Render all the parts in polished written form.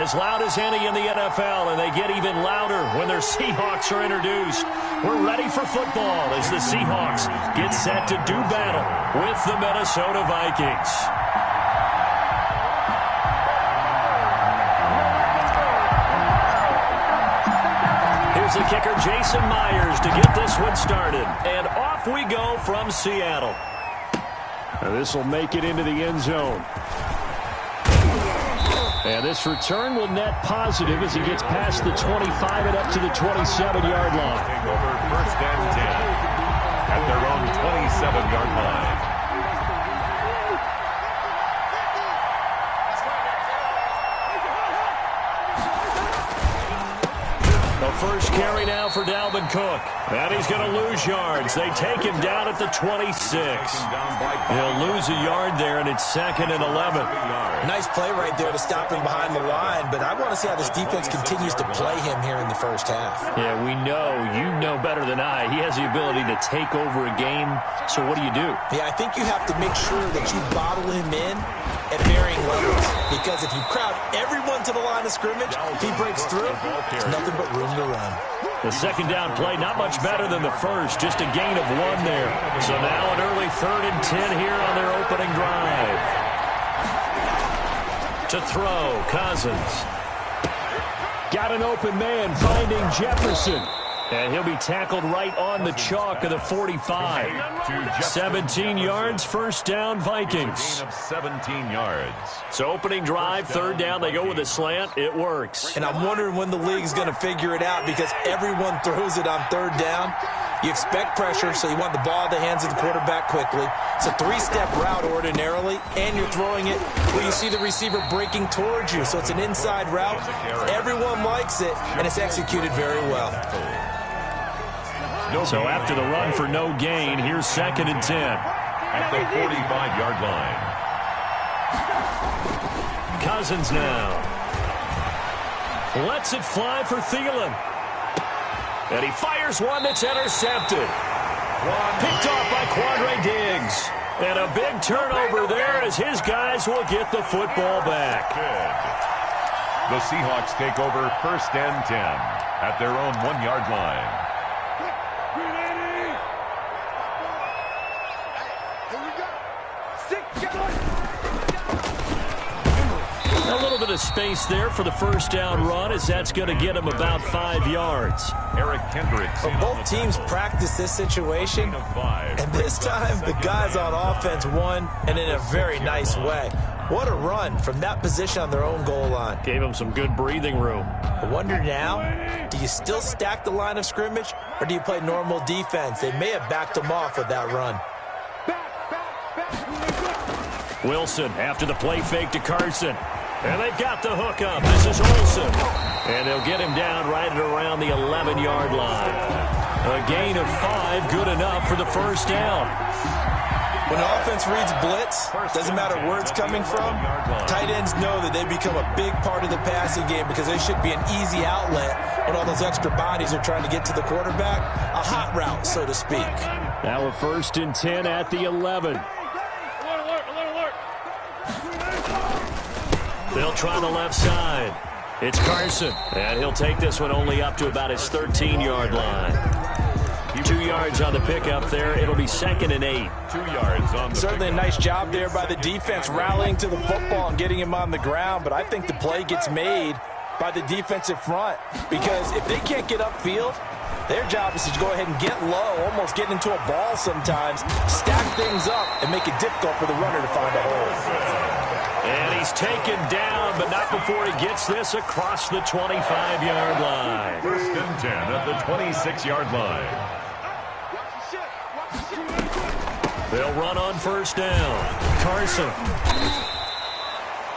As loud as any in the NFL, and they get even louder when their Seahawks are introduced. We're ready for football as the Seahawks get set to do battle with the Minnesota Vikings. Here's the kicker, Jason Myers, to get this one started. And off we go from Seattle. Now this will make it into the end zone. And this return will net positive as he gets past the 25 and up to the 27-yard line. Over first and 10 at their own 27-yard line. The first carry now for Dalvin Cook. And he's going to lose yards. They take him down at the 26. He'll lose a yard there, and it's 2nd and 11. Nice play right there to stop him behind the line, but I want to see how this defense continues to play him here in the first half. Yeah, we know. You know better than I. He has the ability to take over a game, so what do you do? Yeah, I think you have to make sure that you bottle him in at varying levels, because if you crowd everyone to the line of scrimmage, if he breaks through, there's nothing but room to run. The second down play, not much better than the first, just a gain of 1 there. So now an early 3rd and 10 here on their opening drive. To throw, Cousins. Got an open man, finding Jefferson. And he'll be tackled right on the chalk of the 45. 17 yards, first down, Vikings. 17 yards. So opening drive, 3rd down, they go with a slant. It works. And I'm wondering when the league's going to figure it out, because everyone throws it on 3rd down. You expect pressure, so you want the ball in the hands of the quarterback quickly. It's a 3-step route ordinarily, and you're throwing it where you see the receiver breaking towards you. So it's an inside route. Everyone likes it, and it's executed very well. So after the run for no gain, here's 2nd and 10. At the 45-yard line. Cousins now. Lets it fly for Thielen. And he fires one that's intercepted. Picked off by Quandre Diggs. And a big turnover there as his guys will get the football back. Good. The Seahawks take over 1st and 10 at their own 1-yard line. A little bit of space there for the first down run, as that's going to get him about 5 yards. Eric Kendricks. But both teams practice this situation, and this time the guys on offense won, and in a very nice way. What a run from that position on their own goal line. Gave him some good breathing room. I wonder now, do you still stack the line of scrimmage, or do you play normal defense? They may have backed him off with that run. Wilson after the play fake to Carson. And they've got the hook up. This is Olsen. And they'll get him down right at around the 11-yard line. A gain of 5, good enough for the first down. When the offense reads blitz, doesn't matter where it's coming from, tight ends know that they become a big part of the passing game, because they should be an easy outlet when all those extra bodies are trying to get to the quarterback. A hot route, so to speak. Now a 1st and 10 at the 11. They'll try the left side. It's Carson. And he'll take this one only up to about his 13-yard line. 2 yards on the pickup there. It'll be 2nd and 8. 2 yards on the Certainly a nice job there by the defense, rallying to the football and getting him on the ground. But I think the play gets made by the defensive front, because if they can't get upfield, their job is to go ahead and get low, almost get into a ball sometimes, stack things up, and make it difficult for the runner to find a hole. And he's taken down, but not before he gets this across the 25-yard line. 1st and 10 at the 26-yard line. They'll run on 1st down. Carson.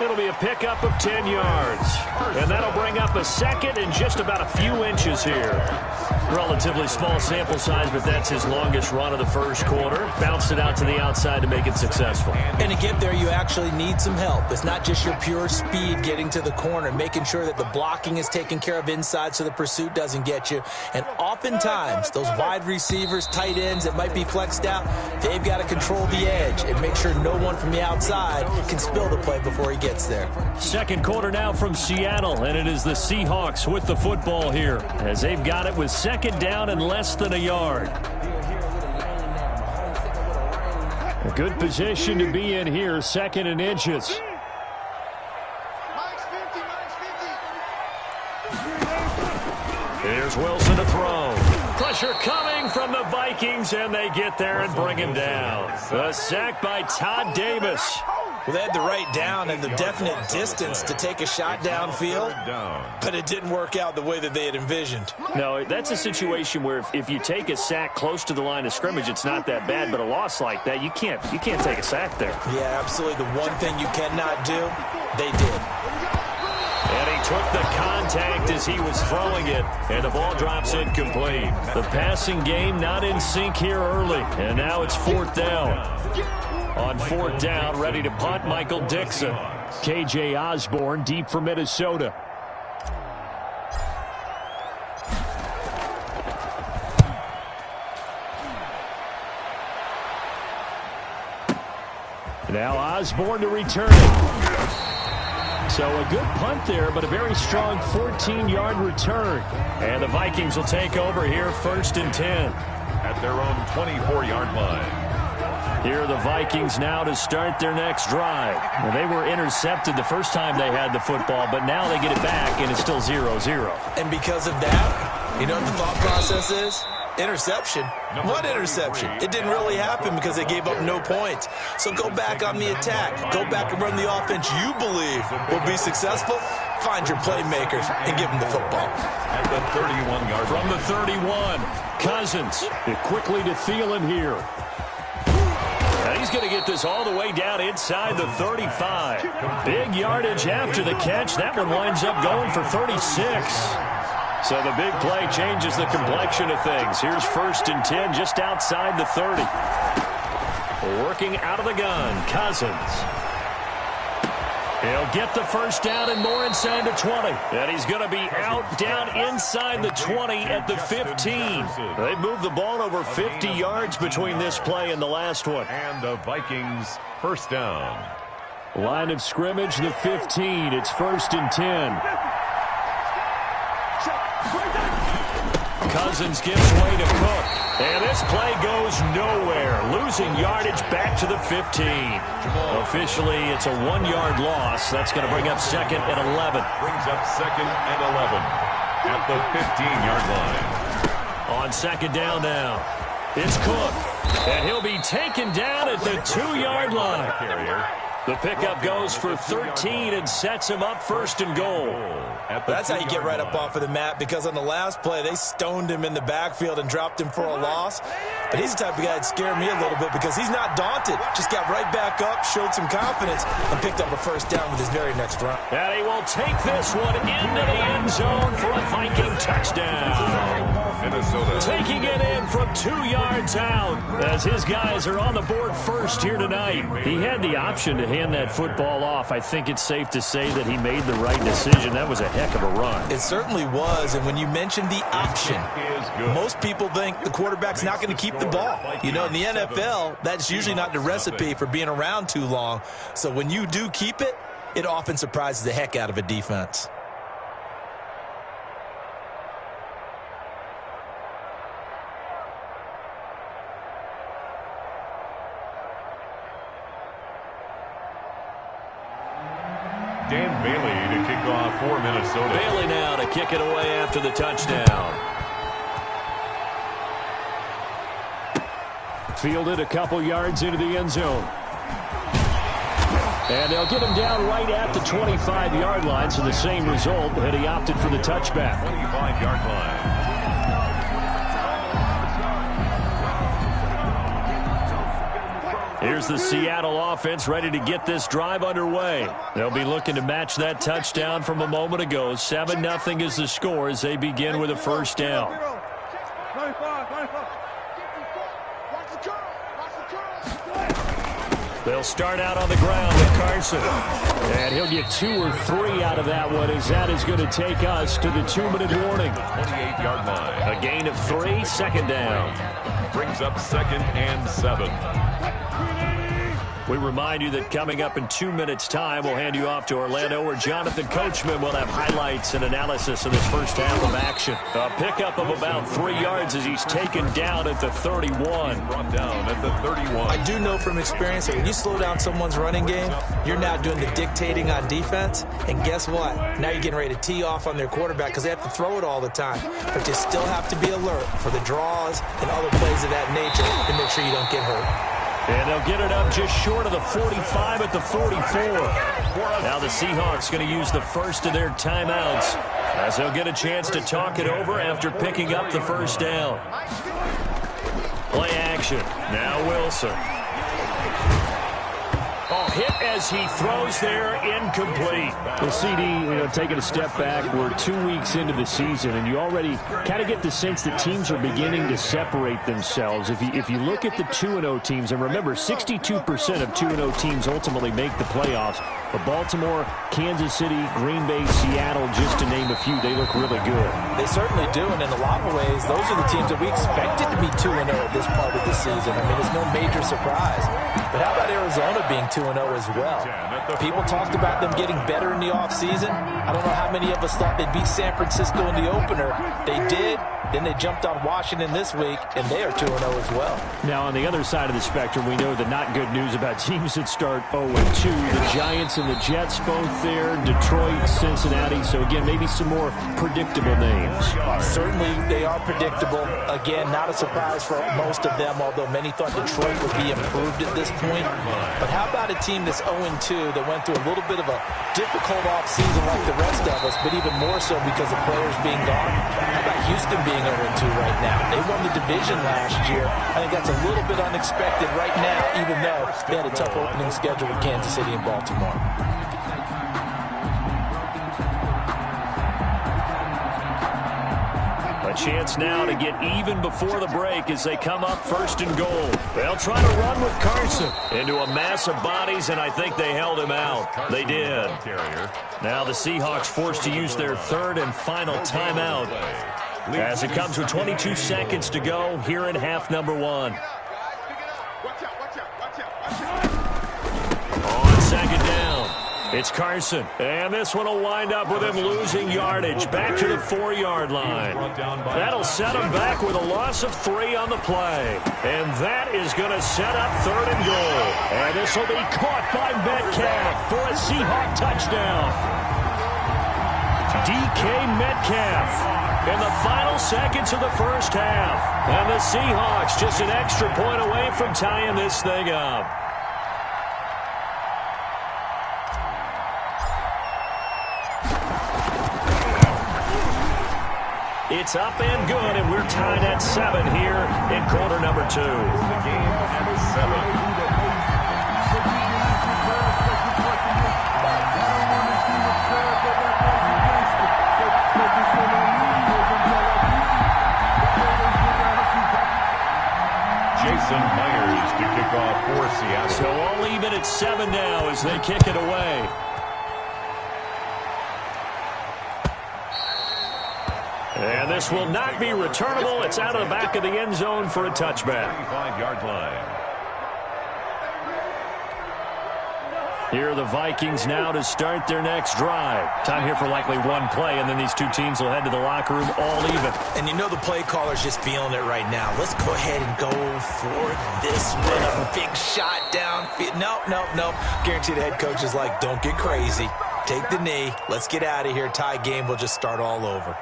It'll be a pickup of 10 yards. And that'll bring up a 2nd and just about a few inches here. Relatively small sample size, but that's his longest run of the first quarter. Bounced it out to the outside to make it successful. And to get there, you actually need some help. It's not just your pure speed getting to the corner, making sure that the blocking is taken care of inside so the pursuit doesn't get you. And oftentimes, those wide receivers, tight ends that might be flexed out, they've got to control the edge and make sure no one from the outside can spill the play before he gets there. Second quarter now from Seattle. Seattle, and it is the Seahawks with the football here as they've got it with second down and less than a yard. A good position to be in here, second and inches. Here's Wilson to throw. Pressure coming from the Vikings, and they get there and bring him down. A sack by Todd Davis. Well, they had the right down and the definite distance to take a shot downfield, but it didn't work out the way that they had envisioned. No, that's a situation where if you take a sack close to the line of scrimmage, it's not that bad, but a loss like that, you can't take a sack there. Yeah, absolutely. The one thing you cannot do, they did. And he took the contact as he was throwing it, and the ball drops incomplete. The passing game not in sync here early, and now it's fourth down. On fourth down, ready to punt, Michael Dixon. K.J. Osborne deep for Minnesota. Now Osborne to return it. So a good punt there, but a very strong 14-yard return. And the Vikings will take over here, first and 10. At their own 24-yard line. Here are the Vikings now to start their next drive. Well, they were intercepted the first time they had the football, but now they get it back, and it's still 0-0. And because of that, you know what the thought process is? Interception. What interception? It didn't really happen because they gave up no points. So go back on the attack. Go back and run the offense you believe will be successful. Find your playmakers and give them the football. At the 31-yard From the 31, Cousins. It quickly to Thielen here. And he's going to get this all the way down inside the 35. Big yardage after the catch. That one winds up going for 36. So the big play changes the complexion of things. Here's first and 10 just outside the 30. Working out of the gun, Cousins. He'll get the first down and more inside the 20. And he's going to be out down inside the 20 at the 15. They moved the ball over 50 yards between this play and the last one. And the Vikings first down. Line of scrimmage, the 15. It's first and 10. Cousins gives way to Cook. And this play goes nowhere. Losing yardage back to the 15. Officially, it's a 1-yard loss. That's going to bring up second and 11. Brings up second and 11 at the 15-yard line. On second down now, it's Cook. And he'll be taken down at the 2-yard line. The pickup goes for 13 and sets him up first and goal. That's how you get right up off of the mat, because on the last play, they stoned him in the backfield and dropped him for a loss. But he's the type of guy that scared me a little bit because he's not daunted. Just got right back up, showed some confidence, and picked up a first down with his very next run. And he will take this one into the end zone for a Viking touchdown. Minnesota. Taking it in from 2 yards out as his guys are on the board first here tonight. He had the option to hand that football off. I think it's safe to say that he made the right decision. That was a heck of a run. It certainly was, and when you mentioned the option, most people think the quarterback's not going to keep the ball. You know, in the NFL, that's usually not the recipe for being around too long. So when you do keep it, it often surprises the heck out of a defense. Dan Bailey to kick off for Minnesota. Bailey now to kick it away after the touchdown. Fielded a couple yards into the end zone. And they'll get him down right at the 25-yard line, so the same result, and he opted for the touchback. 25-yard line. Here's the Seattle offense ready to get this drive underway. They'll be looking to match that touchdown from a moment ago. 7-0 is the score as they begin with a first down. They'll start out on the ground with Carson. And he'll get 2 or 3 out of that one, as that is going to take us to the 2-minute warning. 28-yard line. A gain of 3, second down. Brings up second and 7. We remind you that coming up in 2 minutes' time, we'll hand you off to Orlando, where Jonathan Coachman will have highlights and analysis of this first half of action. A pickup of about 3 yards as he's taken down at the 31. Brought down at the 31. I do know from experience that when you slow down someone's running game, you're now doing the dictating on defense. And guess what? Now you're getting ready to tee off on their quarterback because they have to throw it all the time. But you still have to be alert for the draws and other plays of that nature to make sure you don't get hurt. And they'll get it up just short of the 45 at the 44. Now the Seahawks going to use the first of their timeouts as they'll get a chance to talk it over after picking up the first down. Play action. Now Wilson. Oh, hit as he throws there, incomplete. Well, CD, taking a step back, we're 2 weeks into the season, and you already kind of get the sense that teams are beginning to separate themselves. If you look at the 2-0 teams, and remember, 62% of 2-0 teams ultimately make the playoffs. But Baltimore, Kansas City, Green Bay, Seattle, just to name a few, they look really good. They certainly do, and in a lot of ways, those are the teams that we expected to be 2-0 at this part of the season. I mean, it's no major surprise. But how about Arizona being 2-0 as well? People talked about them getting better in the offseason. I don't know how many of us thought they'd beat San Francisco in the opener. They did. Then they jumped on Washington this week, and they are 2-0 as well. Now, on the other side of the spectrum, we know the not good news about teams that start 0-2. The Giants and the Jets both there, Detroit, Cincinnati. So, again, maybe some more predictable names. Certainly, they are predictable. Again, not a surprise for most of them, although many thought Detroit would be improved at this point. But how about a team that's 0-2 that went through a little bit of a difficult offseason like the rest of us, but even more so because of players being gone? How about Houston being 0-2 right now? They won the division last year. I think that's a little bit unexpected right now, even though they had a tough opening schedule with Kansas City and Baltimore. A chance now to get even before the break as they come up first and goal. They'll try to run with Carson into a mass of bodies, and I think they held him out. They did. Now the Seahawks forced to use their third and final timeout as it comes with 22 seconds to go here in half number 1. On second down, it's Carson. And this one will wind up with him losing yardage back to the 4-yard line. That'll set him back with a loss of 3 on the play. And that is going to set up third and goal. And this will be caught by Metcalf for a Seahawk touchdown. DK Metcalf in the final seconds of the first half. And the Seahawks just an extra point away from tying this thing up. It's up and good, and we're tied at 7 here in quarter number 2. The game at 7. Jason Myers to kick off for Seattle. So all even at 7 now as they kick it away. And this will not be returnable. It's out of the back of the end zone for a touchback. 35-yard line. Here are the Vikings now to start their next drive. Time here for likely one play, and then these two teams will head to the locker room all even. And you know the play caller's just feeling it right now. Let's go ahead and go for this one. A big shot downfield. Nope. Guarantee the head coach is like, don't get crazy. Take the knee. Let's get out of here. Tie game. We'll just start all over.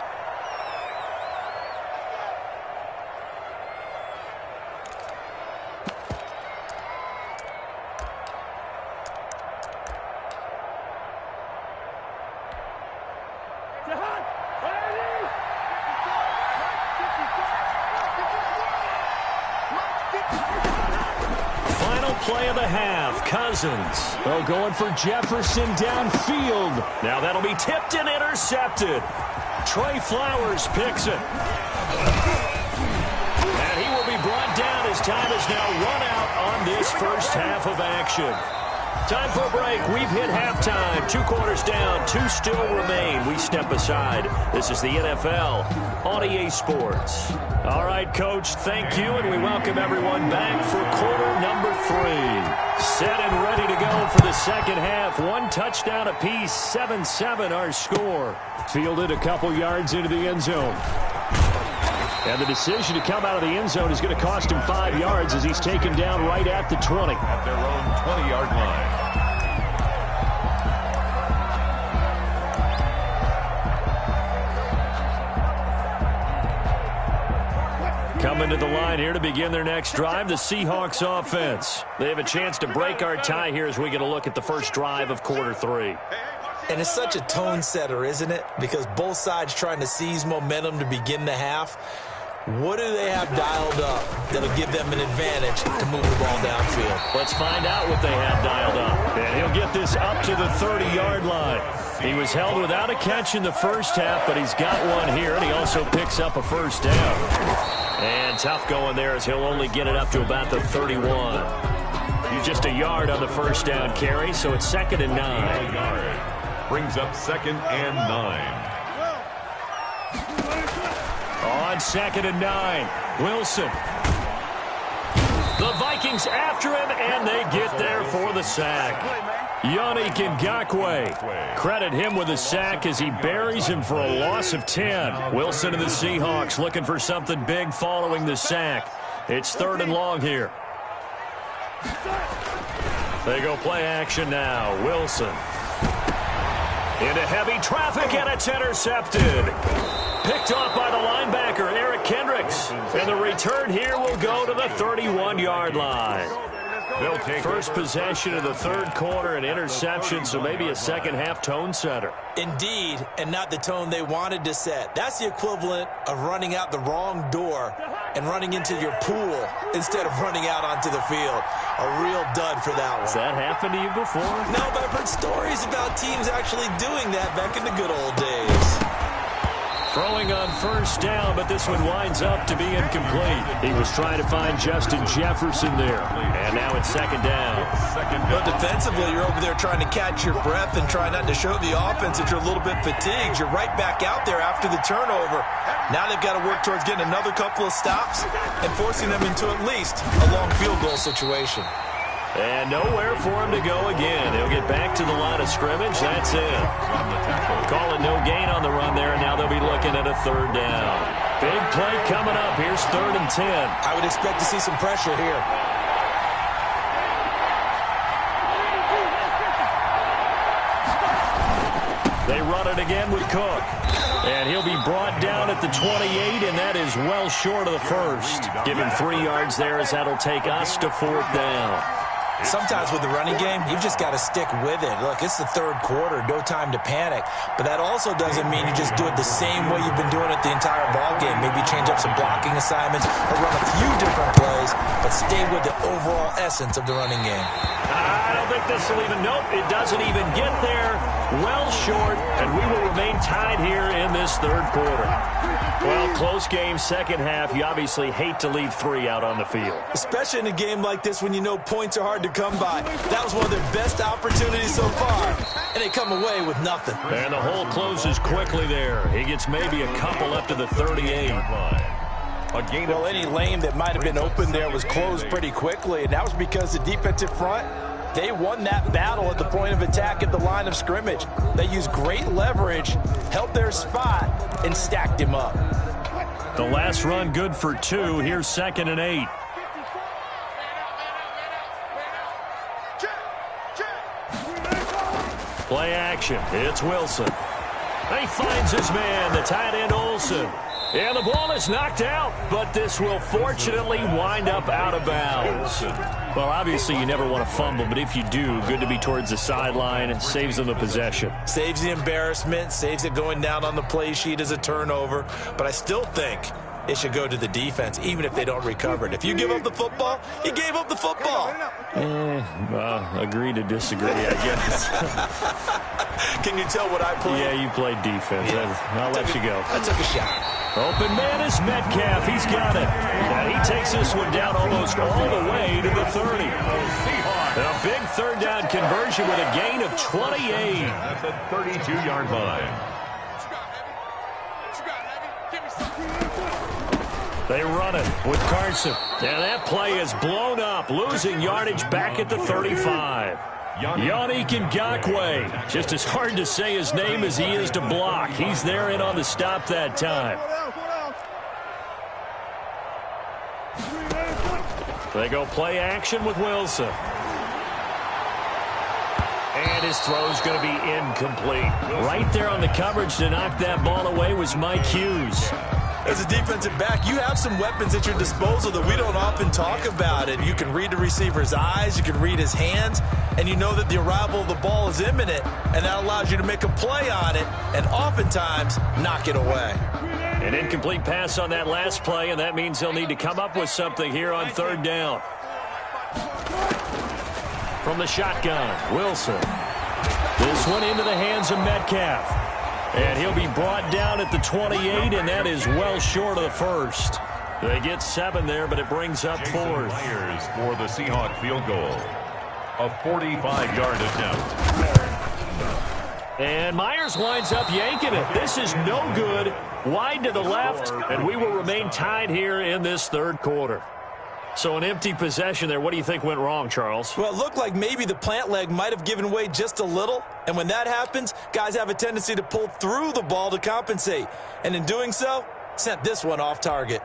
Play of the half, Cousins. Oh, going for Jefferson downfield. Now that'll be tipped and intercepted. Trey Flowers picks it. And he will be brought down as time is now run out on this first half of action. Time for a break. We've hit halftime. 2 quarters down. 2 still remain. We step aside. This is the NFL on EA Sports. All right, Coach, thank you, and we welcome everyone back for quarter number 3. Set and ready to go for the second half. 1 touchdown apiece, 7-7 our score. Fielded a couple yards into the end zone. And the decision to come out of the end zone is going to cost him 5 yards as he's taken down right at the 20. At their own 20-yard line. Coming to the line here to begin their next drive, the Seahawks offense. They have a chance to break our tie here as we get a look at the first drive of quarter 3. And it's such a tone setter, isn't it? Because both sides trying to seize momentum to begin the half. What do they have dialed up that'll give them an advantage to move the ball downfield? Let's find out what they have dialed up. And he'll get this up to the 30-yard line. He was held without a catch in the first half, but he's got one here, and he also picks up a first down. And tough going there as he'll only get it up to about the 31. He's just a yard on the first down carry, so it's 2nd and 9. Brings up 2nd and 9. On 2nd and 9, Wilson. The Vikings after him, and they get there for the sack. Yannick Ngakoue. Credit him with a sack as he buries him for a loss of 10. Wilson and the Seahawks looking for something big following the sack. It's 3rd and long here. They go play action now. Wilson. Into heavy traffic, and it's intercepted. Picked off by the linebacker, Eric Kendricks. And the return here will go to the 31-yard line. First possession of the 3rd quarter, an interception, so maybe a second-half tone setter. Indeed, and not the tone they wanted to set. That's the equivalent of running out the wrong door and running into your pool instead of running out onto the field. A real dud for that one. Has that happened to you before? No, but I've heard stories about teams actually doing that back in the good old days. Throwing on first down, but this one winds up to be incomplete. He was trying to find Justin Jefferson there. And now it's 2nd down. But defensively, you're over there trying to catch your breath and try not to show the offense that you're a little bit fatigued. You're right back out there after the turnover. Now they've got to work towards getting another couple of stops and forcing them into at least a long field goal situation. And nowhere for him to go again. He'll get back to the line of scrimmage. That's it. Call it no gain on the run there, and now they'll be looking at a 3rd down. Big play coming up. Here's 3rd and 10. I would expect to see some pressure here. They run it again with Cook. And he'll be brought down at the 28, and that is well short of the first. Give him 3 yards there as that'll take us to 4th down. Sometimes with the running game, you've just got to stick with it. Look, it's the 3rd quarter, no time to panic. But that also doesn't mean you just do it the same way you've been doing it the entire ball game. Maybe change up some blocking assignments or run a few different plays, but stay with the overall essence of the running game. I don't think this will even, nope, it doesn't even get there. Well short, and we will remain tied here in this 3rd quarter. Well, close game, second half. You obviously hate to leave 3 out on the field. Especially in a game like this when you know points are hard to come by. That was one of their best opportunities so far, and they come away with nothing. And the hole closes quickly there. He gets maybe a couple up to the 38. Well, any lane that might have been open there was closed pretty quickly, and that was because the defensive front, they won that battle at the point of attack at the line of scrimmage. They used great leverage, held their spot, and stacked him up. The last run good for 2. Here's 2nd and 8. Play action. It's Wilson. He finds his man, the tight end Olsen. And the ball is knocked out, but this will fortunately wind up out of bounds. Well, obviously you never want to fumble, but if you do, good to be towards the sideline. Saves them the possession. Saves the embarrassment, saves it going down on the play sheet as a turnover. But I still think it should go to the defense, even if they don't recover it. If you give up the football, you gave up the football. Agree to disagree, I guess. Can you tell what I played? Yeah, you played defense. Yeah. I'll let you go. I took a shot. Open man is Metcalf. He's got it. And he takes this one down almost all the way to the 30. A big third down conversion with a gain of 28. That's a 32-yard line. They run it with Carson. And that play is blown up, losing yardage back at the 35. Yannick Ngakoue. Just as hard to say his name as he is to block. He's there in on the stop that time. They go play action with Wilson. And his throw's going to be incomplete. Right there on the coverage to knock that ball away was Mike Hughes. As a defensive back, you have some weapons at your disposal that we don't often talk about. And you can read the receiver's eyes, you can read his hands, and you know that the arrival of the ball is imminent, and that allows you to make a play on it and oftentimes knock it away. An incomplete pass on that last play, and that means they'll need to come up with something here on third down. From the shotgun, Wilson. This one into the hands of Metcalf. And he'll be brought down at the 28, and that is well short of the first. They get 7 there, but it brings up 4th. Myers for the Seahawk field goal. A 45-yard attempt. And Myers winds up yanking it. This is no good. Wide to the left, and we will remain tied here in this third quarter. So an empty possession there. What do you think went wrong, Charles? Well, it looked like maybe the plant leg might have given way just a little. And when that happens, guys have a tendency to pull through the ball to compensate. And in doing so, sent this one off target.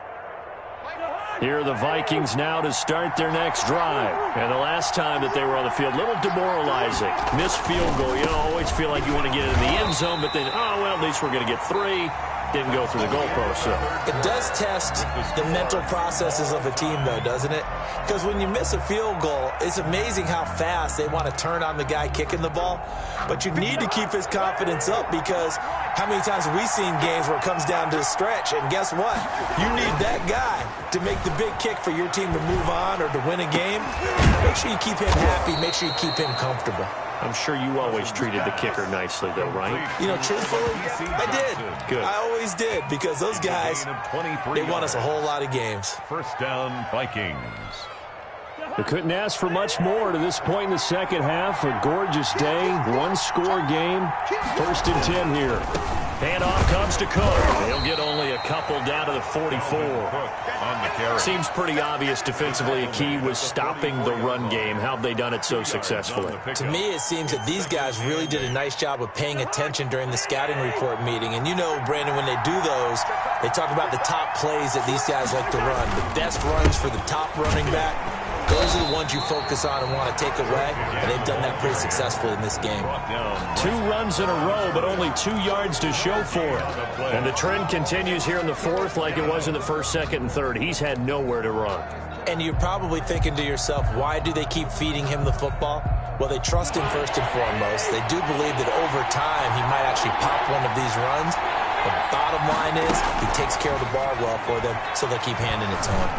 Here are the Vikings now to start their next drive. And the last time that they were on the field, a little demoralizing. Missed field goal. You always feel like you want to get it in the end zone, but then, oh, well, at least we're going to get 3. Didn't go through the goalpost, so. It does test the mental processes of a team, though, doesn't it? Because when you miss a field goal, it's amazing how fast they want to turn on the guy kicking the ball. But you need to keep his confidence up, because how many times have we seen games where it comes down to a stretch? And guess what? You need that guy to make the big kick for your team to move on or to win a game. Make sure you keep him happy. Make sure you keep him comfortable. I'm sure you always treated the kicker nicely, though, right? You know, truthfully, I did. Good. I always did, because those guys, they won us a whole lot of games. First down, Vikings. They couldn't ask for much more to this point in the second half. A gorgeous day, one-score game. 1st and 10 here. Handoff comes to Cook. He'll get only a couple down to the 44. On the carry. Seems pretty obvious defensively a key was stopping the run game. How have they done it so successfully? To me, it seems that these guys really did a nice job of paying attention during the scouting report meeting. And you know, Brandon, when they do those, they talk about the top plays that these guys like to run. The best runs for the top running back. Those are the ones you focus on and want to take away, and they've done that pretty successfully in this game. 2 runs in a row, but only 2 yards to show for it. And the trend continues here in the 4th like it was in the 1st, 2nd, and 3rd. He's had nowhere to run. And you're probably thinking to yourself, why do they keep feeding him the football? Well, they trust him first and foremost. They do believe that over time he might actually pop one of these runs. The bottom line is he takes care of the ball well for them, so they'll keep handing it to him.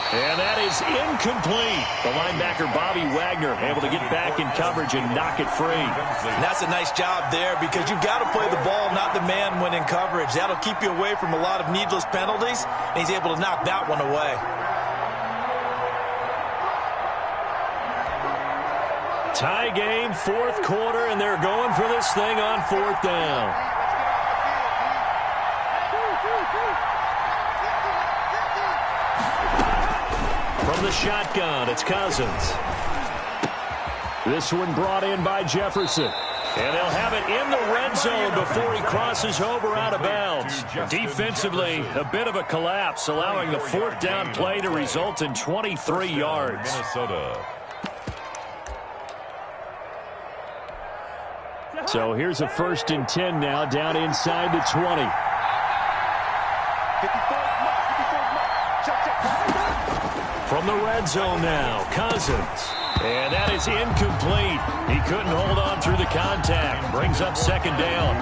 And that is incomplete. The linebacker, Bobby Wagner, able to get back in coverage and knock it free. And that's a nice job there, because you've got to play the ball, not the man when in coverage. That'll keep you away from a lot of needless penalties, and he's able to knock that one away. Tie game, 4th quarter, and they're going for this thing on 4th down. From the shotgun, it's Cousins. This one brought in by Jefferson. And they'll have it in the red zone before he crosses over out of bounds. Defensively, a bit of a collapse, allowing the 4th down play to result in 23 yards. Minnesota. So here's a 1st and 10 now, down inside the 20. From the red zone now, Cousins. And that is incomplete. He couldn't hold on through the contact. Brings up 2nd down.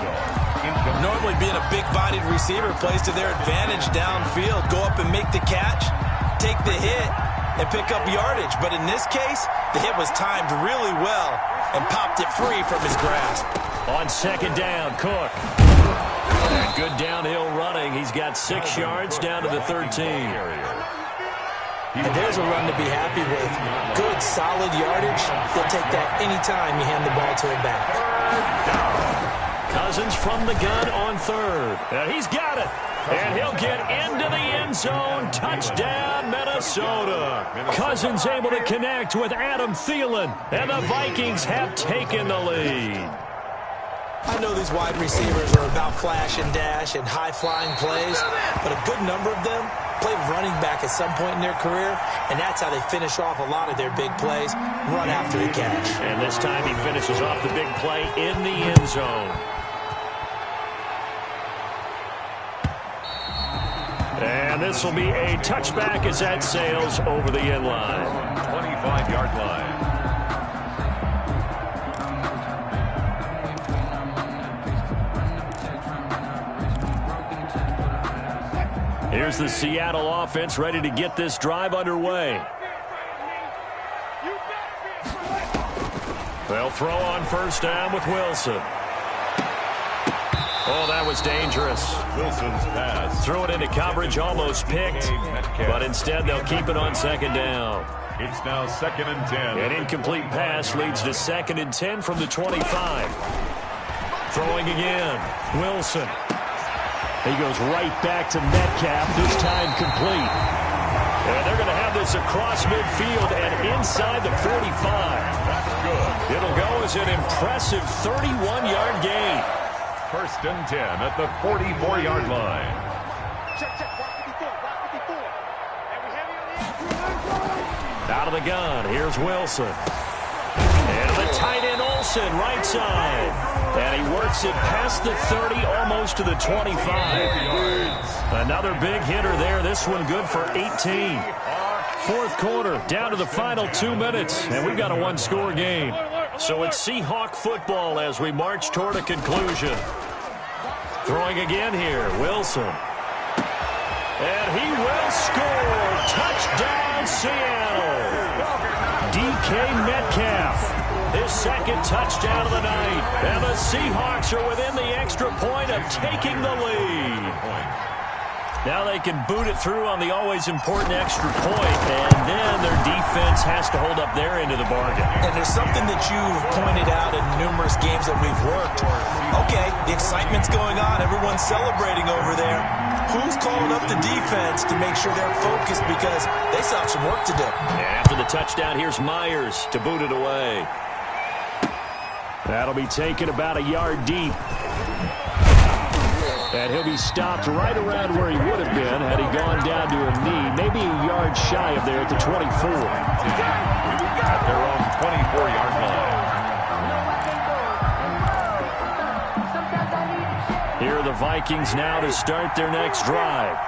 Normally being a big-bodied receiver plays to their advantage downfield. Go up and make the catch, take the hit, and pick up yardage. But in this case, the hit was timed really well and popped it free from his grasp. On second down, Cook. And good downhill running. He's got 6 yards down to the 13. And there's a run to be happy with. Good, solid yardage. He'll take that anytime you hand the ball to him back. Cousins from the gun on third. And he's got it. And he'll get into the end zone. Touchdown, Minnesota. Cousins able to connect with Adam Thielen. And the Vikings have taken the lead. I know these wide receivers are about flash and dash and high-flying plays, but a good number of them played running back at some point in their career, and that's how they finish off a lot of their big plays, run after the catch. And this time he finishes off the big play in the end zone. And this will be a touchback as that sails over the end line. 25-yard line. Here's the Seattle offense ready to get this drive underway. They'll throw on first down with Wilson. Oh, that was dangerous. Wilson's pass. Threw it into coverage, almost picked, but instead they'll keep it on second down. It's now 2nd and 10. An incomplete pass leads to 2nd and 10 from the 25. Throwing again, Wilson. He goes right back to Metcalf, this time complete. And they're going to have this across midfield and inside the 45. That's good. It'll go as an impressive 31-yard gain. 1st and 10 at the 44-yard line. Out of the gun, here's Wilson. And the tight end Olsen, right side. And he works it past the 30, almost to the 25. Another big hitter there. This one good for 18. Fourth quarter, down to the final 2 minutes. And we've got a one-score game. So it's Seahawk football as we march toward a conclusion. Throwing again here, Wilson. And he will score. Touchdown, Seattle. DK Metcalf. His 2nd touchdown of the night. And the Seahawks are within the extra point of taking the lead. Now they can boot it through on the always important extra point, and then their defense has to hold up their end of the bargain. And there's something that you've pointed out in numerous games that we've worked. Okay, the excitement's going on. Everyone's celebrating over there. Who's calling up the defense to make sure they're focused because they still have some work to do? And after the touchdown, here's Myers to boot it away. That'll be taken about a yard deep. And he'll be stopped right around where he would have been had he gone down to a knee, maybe a yard shy of there at the 24. At their own 24-yard line. Here are the Vikings now to start their next drive.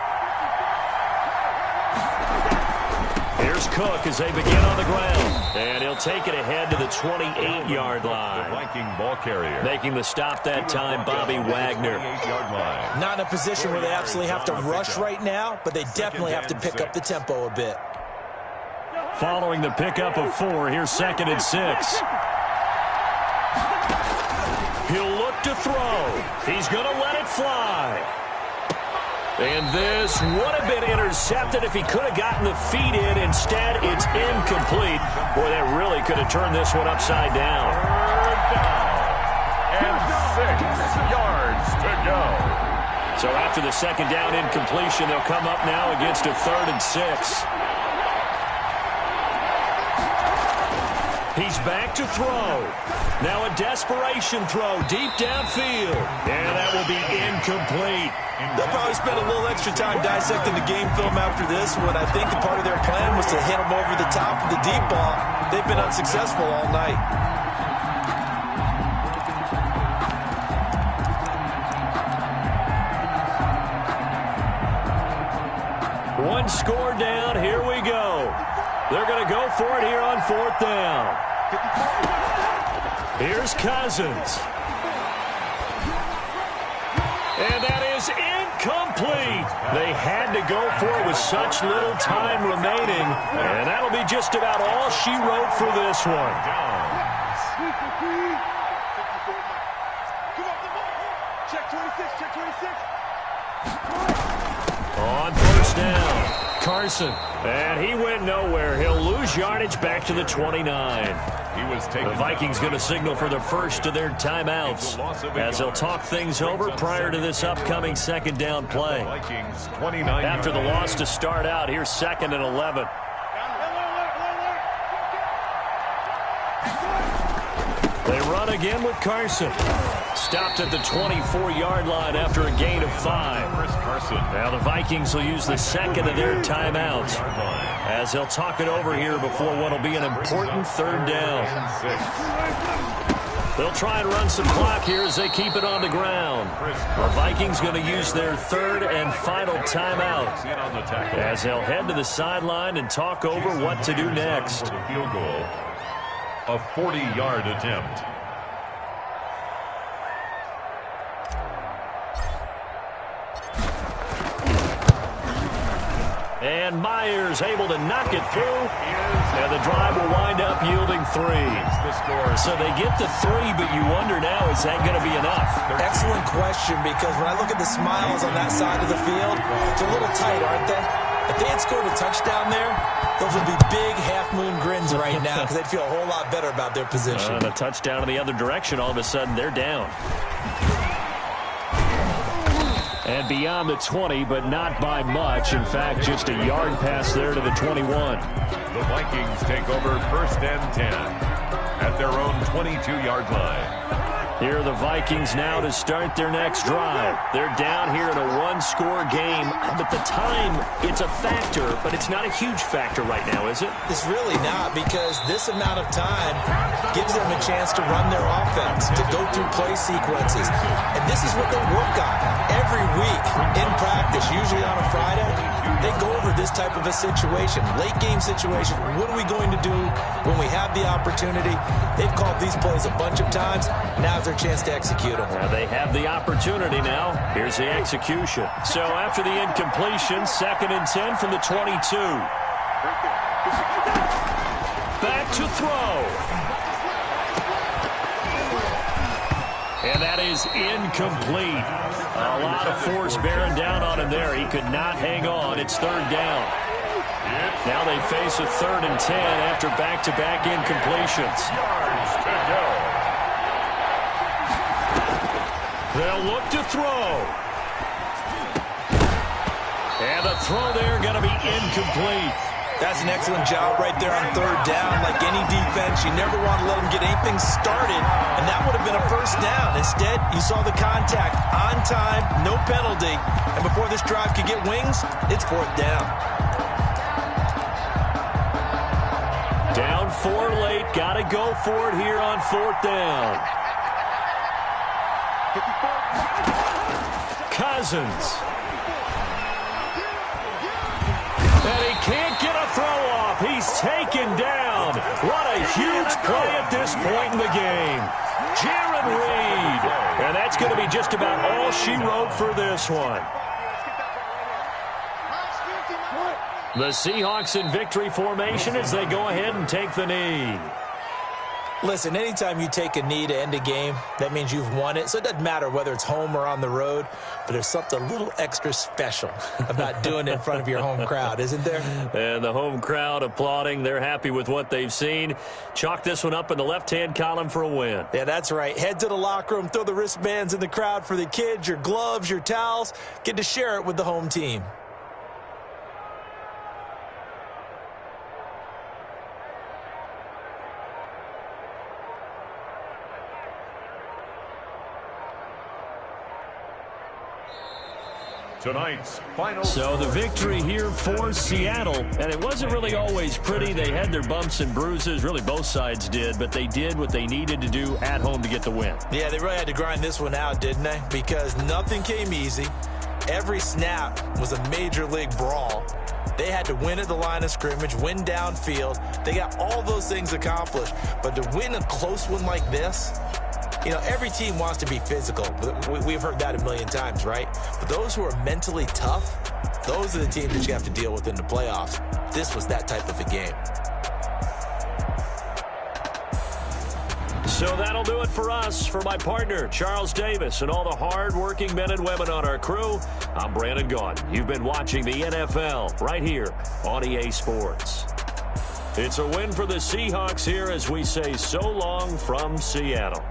Here's Cook as they begin on the ground. And he'll take it ahead to the 28-yard line. The Viking ball carrier. Making the stop that time, Bobby Wagner. 28-yard line. Not in a position where they absolutely have to rush right now, but they definitely have to pick up the tempo a bit. Following the pickup of 4, here's 2nd and 6. He'll look to throw. He's going to let it fly. And this would have been intercepted if he could have gotten the feet in. Instead, it's incomplete. Boy, that really could have turned this one upside down. 3rd down. And 6 yards to go. So after the 2nd down incompletion, they'll come up now against a 3rd and 6. He's back to throw. Now a desperation throw deep downfield. And that will be incomplete. They'll probably spend a little extra time dissecting the game film after this one. I think the part of their plan was to hit them over the top with the deep ball. They've been unsuccessful all night. One score down. Here we go. They're going to go for it here on 4th down. Here's Cousins. And that is incomplete. They had to go for it with such little time remaining, and that'll be just about all she wrote for this one. Check 26, check 26. On first down, Carson. And he went nowhere. He'll lose yardage back to the 29. The Vikings going to signal for the first of their timeouts as they'll talk things over prior to this upcoming second down play. After the loss to start out, here's 2nd and 11. They run again with Carson. Stopped at the 24-yard line after a gain of 5. Now the Vikings will use the second of their timeouts as they'll talk it over here before what will be an important third down. They'll try and run some clock here as they keep it on the ground. The Vikings going to use their third and final timeout as they'll head to the sideline and talk over what to do next. A 40-yard attempt. And Myers able to knock it through. And the drive will wind up yielding 3. So they get the 3, but you wonder now, is that going to be enough? Excellent question, because when I look at the smiles on that side of the field, they're a little tight, aren't they? If they had scored a touchdown there, those would be big half-moon grins right now because they'd feel a whole lot better about their position. And a touchdown in the other direction, all of a sudden they're down. And beyond the 20, but not by much. In fact, just a yard pass there to the 21. The Vikings take over 1st and 10 at their own 22-yard line. Here are the Vikings now to start their next drive. They're down here in a one-score game, but the time, it's a factor, but it's not a huge factor right now, is it? It's really not, because this amount of time gives them a chance to run their offense, to go through play sequences. And this is what they work on every week in practice, usually on a Friday. They go over this type of a situation, late-game situation. What are we going to do when we have the opportunity? They've called these plays a bunch of times. Now's their chance to execute them. Now they have the opportunity now. Here's the execution. So after the incompletion, 2nd and 10 from the 22. Back to throw. And that is incomplete. A lot of force bearing down on him there. He could not hang on. It's 3rd down. Now they face a 3rd and 10 after back-to-back incompletions. They'll look to throw. And the throw there going to be incomplete. That's an excellent job right there on 3rd down. Like any defense, you never want to let them get anything started, and that would have been a 1st down. Instead, you saw the contact on time, no penalty, and before this drive could get wings, it's 4th down. Down 4 late, got to go for it here on 4th down. Cousins. And he can't get a throw off. He's taken down. What a huge play at this point in the game. Jaron Reed. And that's going to be just about all she wrote for this one. The Seahawks in victory formation as they go ahead and take the knee. Listen, anytime you take a knee to end a game, that means you've won it. So it doesn't matter whether it's home or on the road, but there's something a little extra special about doing it in front of your home crowd, isn't there? And the home crowd applauding. They're happy with what they've seen. Chalk this one up in the left-hand column for a win. Yeah, that's right. Head to the locker room, throw the wristbands in the crowd for the kids, your gloves, your towels. Get to share it with the home team. Tonight's final. So the victory here for Seattle, and it wasn't really always pretty. They had their bumps and bruises. Really, both sides did, but they did what they needed to do at home to get the win. Yeah, they really had to grind this one out, didn't they? Because nothing came easy. Every snap was a major league brawl. They had to win at the line of scrimmage, win downfield. They got all those things accomplished. But to win a close one like this, You know, every team wants to be physical. We've heard that a million times, right? But those who are mentally tough, those are the teams that you have to deal with in the playoffs. This was that type of a game. So that'll do it for us. For my partner, Charles Davis, and all the hard-working men and women on our crew, I'm Brandon Gaudin. You've been watching the NFL right here on EA Sports. It's a win for the Seahawks here as we say so long from Seattle.